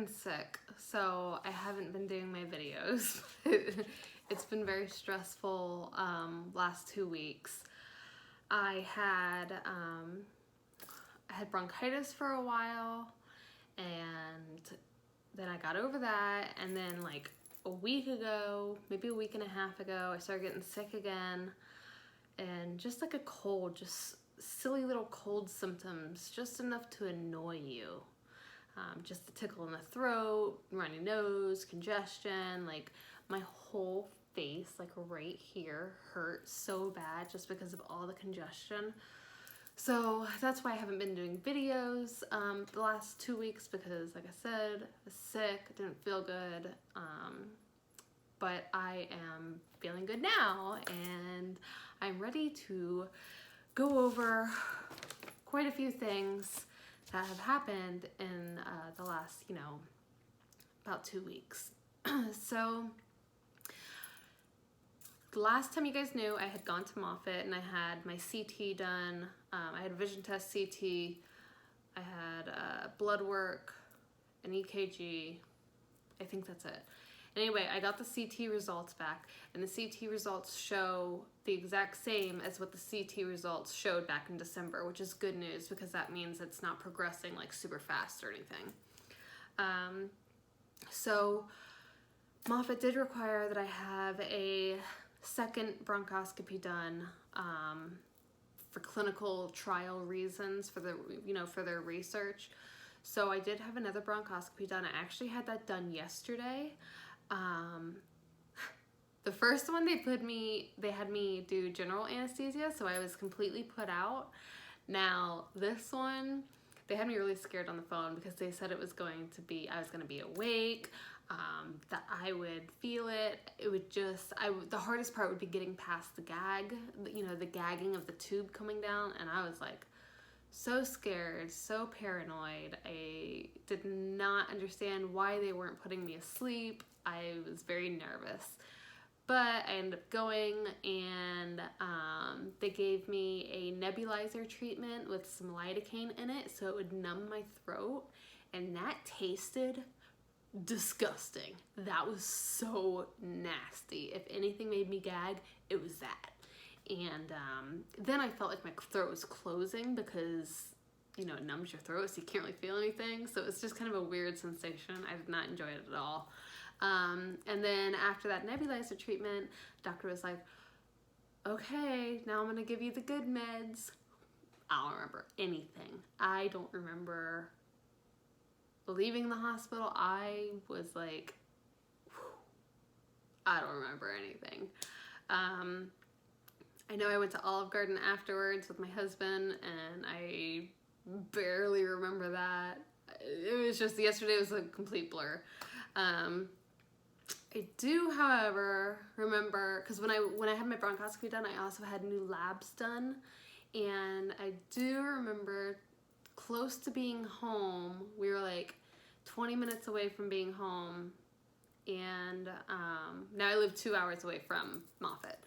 sick, so I haven't been doing my videos. It's been very stressful last 2 weeks. I had bronchitis for a while, and then I got over that, and then like a week ago, maybe a week and a half ago, I started getting sick again, and just like a cold, just silly little cold symptoms, just enough to annoy you. Just a tickle in the throat, runny nose, congestion, like my whole face, like right here, hurt so bad just because of all the congestion. So that's why I haven't been doing videos the last 2 weeks, because like I said, I was sick, didn't feel good, but I am feeling good now, and I'm ready to go over quite a few things that have happened in the last, about 2 weeks. So the last time you guys knew, I had gone to Moffitt and I had my CT done. I had a vision test CT, I had blood work, an EKG, I think that's it. Anyway, I got the CT results back, and the CT results show the exact same as what the CT results showed back in December, which is good news because that means it's not progressing like super fast or anything. So Moffitt did require that I have a second bronchoscopy done for clinical trial reasons, for for their research. So I did have another bronchoscopy done. I actually had that done yesterday. The first one they had me do general anesthesia, so I was completely put out. Now this one, they had me really scared on the phone because they said I was going to be awake, that I would feel it. It would just, the hardest part would be getting past the gag, the gagging of the tube coming down, and I was like so scared, so paranoid. I did not understand why they weren't putting me asleep. I was very nervous, but I ended up going, and they gave me a nebulizer treatment with some lidocaine in it so it would numb my throat, and that tasted disgusting. That was so nasty. If anything made me gag, it was that. And then I felt like my throat was closing because, it numbs your throat so you can't really feel anything. So it's just kind of a weird sensation. I did not enjoy it at all. And then after that nebulizer treatment, doctor was like, okay, now I'm going to give you the good meds. I don't remember anything. I don't remember leaving the hospital. I was like, whew, I don't remember anything. I know I went to Olive Garden afterwards with my husband, and I barely remember that. It was just, yesterday was a complete blur. I do, however, remember, because when I had my bronchoscopy done, I also had new labs done, and I do remember close to being home. We were like 20 minutes away from being home, and now I live 2 hours away from Moffitt.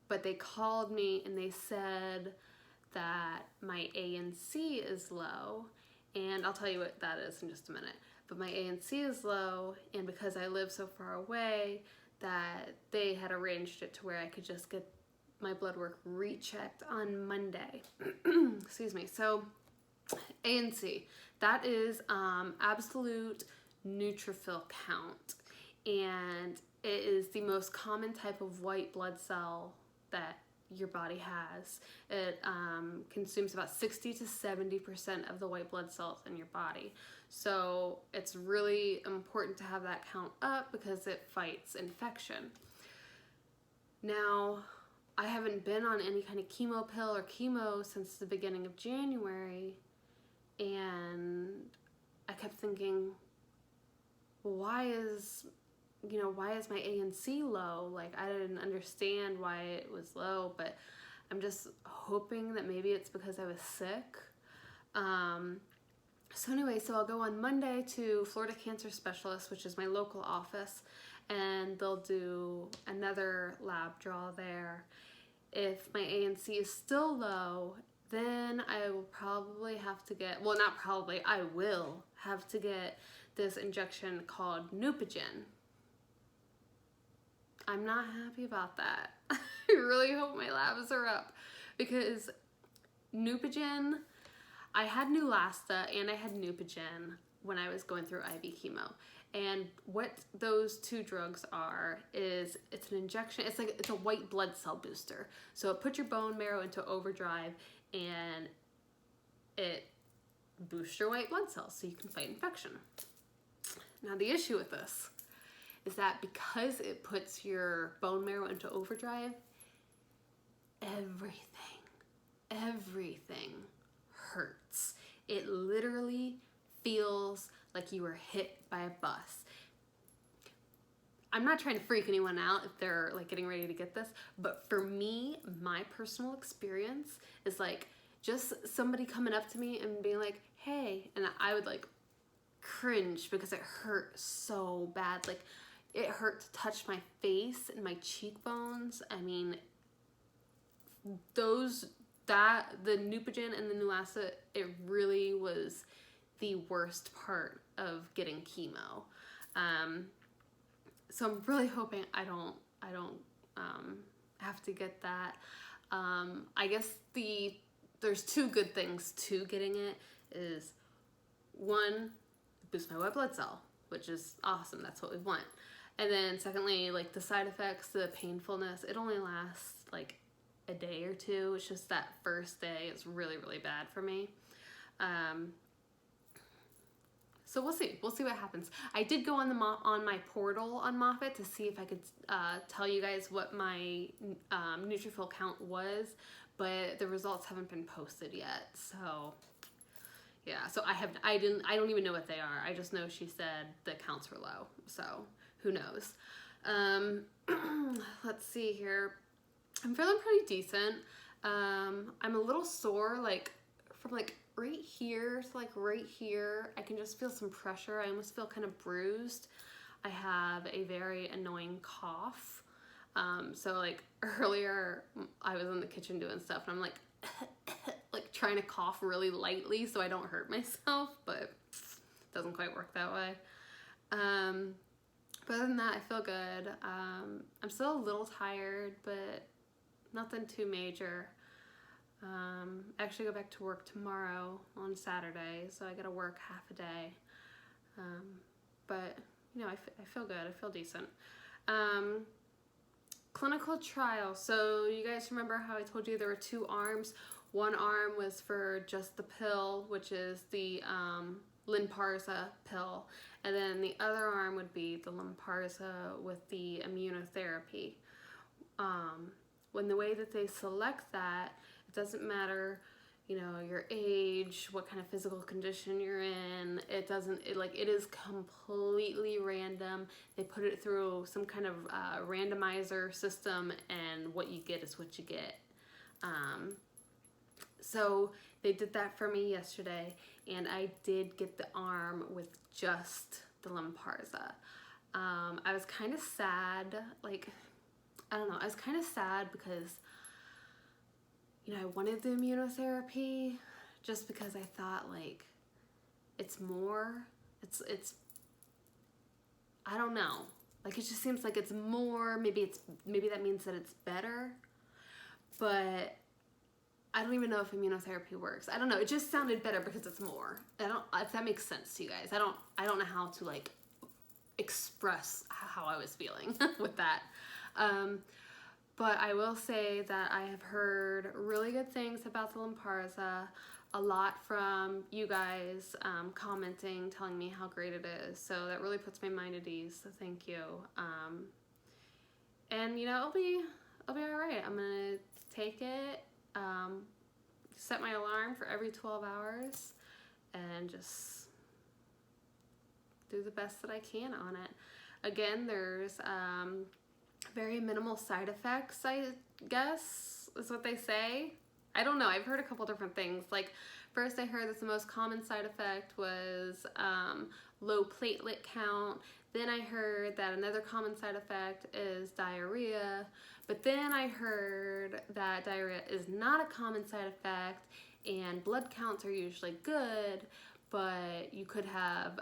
But they called me and they said that my ANC is low, and I'll tell you what that is in just a minute. But my ANC is low, and because I live so far away, that they had arranged it to where I could just get my blood work rechecked on Monday. Excuse me. So ANC, that is absolute neutrophil count, and it is the most common type of white blood cell that your body has. It consumes about 60 to 70% of the white blood cells in your body. So it's really important to have that count up because it fights infection. Now, I haven't been on any kind of chemo pill or chemo since the beginning of January, and I kept thinking, why is my ANC low? Like, I didn't understand why it was low, but I'm just hoping that maybe it's because I was sick. So anyway, so I'll go on Monday to Florida Cancer Specialist, which is my local office, and they'll do another lab draw there. If my ANC is still low, then I will probably have to get, well, not probably, I will have to get this injection called Neupogen. I'm not happy about that. I really hope my labs are up, because Neupogen, I had Neulasta and I had Neupogen when I was going through IV chemo. And what those two drugs are is, it's an injection, it's a white blood cell booster. So it puts your bone marrow into overdrive and it boosts your white blood cells so you can fight infection. Now the issue with this is that because it puts your bone marrow into overdrive, everything hurts. It literally feels like you were hit by a bus. I'm not trying to freak anyone out if they're like getting ready to get this, but for me, my personal experience is like just somebody coming up to me and being like, hey, and I would like cringe because it hurt so bad. Like it hurt to touch my face and my cheekbones. I mean, the Neupogen and the Neulasta, it really was the worst part of getting chemo. So I'm really hoping I don't have to get that. I guess there's two good things to getting it. Is one, boost my white blood cell, which is awesome. That's what we want. And then secondly, like the side effects, the painfulness, it only lasts like a day or two. It's just that first day is really, really bad for me. So we'll see what happens. I did go on my portal on Moffitt to see if I could tell you guys what my neutrophil count was, but the results haven't been posted yet. So yeah, so I don't even know what they are. I just know she said the counts were low. So who knows? Let's see here. I'm feeling pretty decent. I'm a little sore, like from like right here to like right here. I can just feel some pressure. I almost feel kind of bruised. I have a very annoying cough. So like earlier I was in the kitchen doing stuff and I'm like like trying to cough really lightly so I don't hurt myself, but it doesn't quite work that way. But other than that, I feel good. I'm still a little tired, but nothing too major. I actually go back to work tomorrow on Saturday, so I gotta work half a day. But you know, I feel good. I feel decent. Clinical trial. So you guys remember how I told you there were two arms? One arm was for just the pill, which is the Lynparza pill, and then the other arm would be the Lynparza with the immunotherapy. When the way that they select that, it doesn't matter, you know, your age, what kind of physical condition you're in. It is completely random. They put it through some kind of randomizer system, and what you get is what you get. So they did that for me yesterday, and I did get the arm with just the Lynparza. I was kind of sad, like, I don't know, I was kind of sad because, you know, I wanted the immunotherapy just because I thought, like, it's I don't know, like, it just seems like it's more, maybe that means that it's better, but I don't even know if immunotherapy works. I don't know, it just sounded better because it's more. If that makes sense to you guys. I don't know how to, like, express how I was feeling with that. But I will say that I have heard really good things about the Lynparza, a lot from you guys commenting, telling me how great it is. So that really puts my mind at ease. So thank you. And you know, it'll be all right. I'm gonna take it, set my alarm for every 12 hours, and just do the best that I can on it. Again, there's very minimal side effects, I guess, is what they say. I don't know, I've heard a couple different things. Like, first I heard that the most common side effect was low platelet count. Then I heard that another common side effect is diarrhea, but then I heard that diarrhea is not a common side effect and blood counts are usually good, but you could have,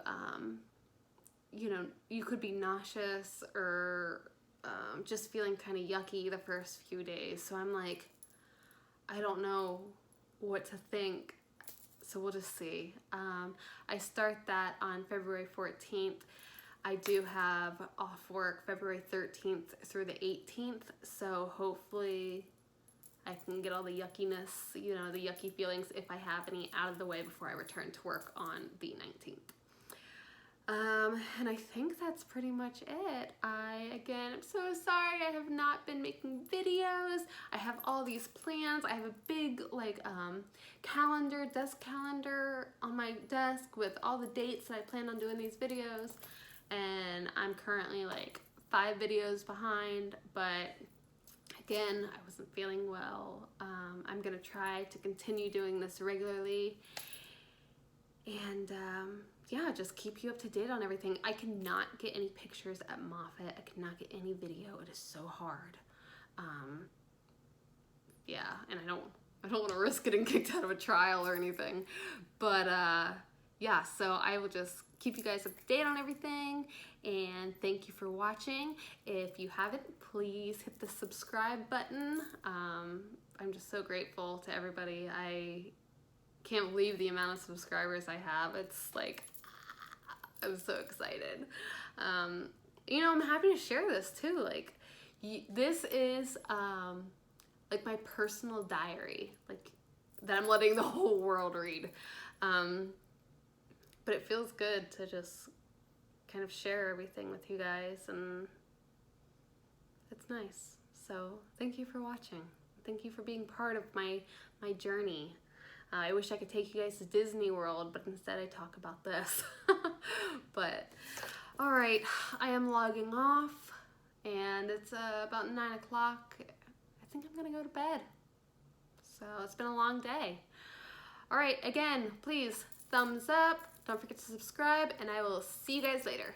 you know, you could be nauseous or just feeling kind of yucky the first few days. So I'm like, I don't know what to think. So we'll just see. I start that on February 14th. I do have off work February 13th through the 18th. So hopefully I can get all the yuckiness, you know, the yucky feelings, if I have any, out of the way before I return to work on the 19th. And I think that's pretty much it. Again, I'm so sorry I have not been making videos. I have all these plans. I have a big desk calendar on my desk with all the dates that I plan on doing these videos. And I'm currently like 5 videos behind, but again, I wasn't feeling well. I'm gonna try to continue doing this regularly. And yeah, just keep you up to date on everything. I cannot get any pictures at Moffitt. I cannot get any video. It is so hard. Yeah, and I don't want to risk getting kicked out of a trial or anything. But yeah, so I will just keep you guys up to date on everything. And thank you for watching. If you haven't, please hit the subscribe button. I'm just so grateful to everybody. I can't believe the amount of subscribers I have. It's like, I'm so excited. You know, I'm happy to share this too. Like, this is like my personal diary, like that I'm letting the whole world read. But it feels good to just kind of share everything with you guys, and it's nice. So thank you for watching. Thank you for being part of my journey. I wish I could take you guys to Disney World, but instead I talk about this. But, all right, I am logging off, and it's about 9 o'clock. I think I'm gonna go to bed. So it's been a long day. All right, again, please, thumbs up. Don't forget to subscribe, and I will see you guys later.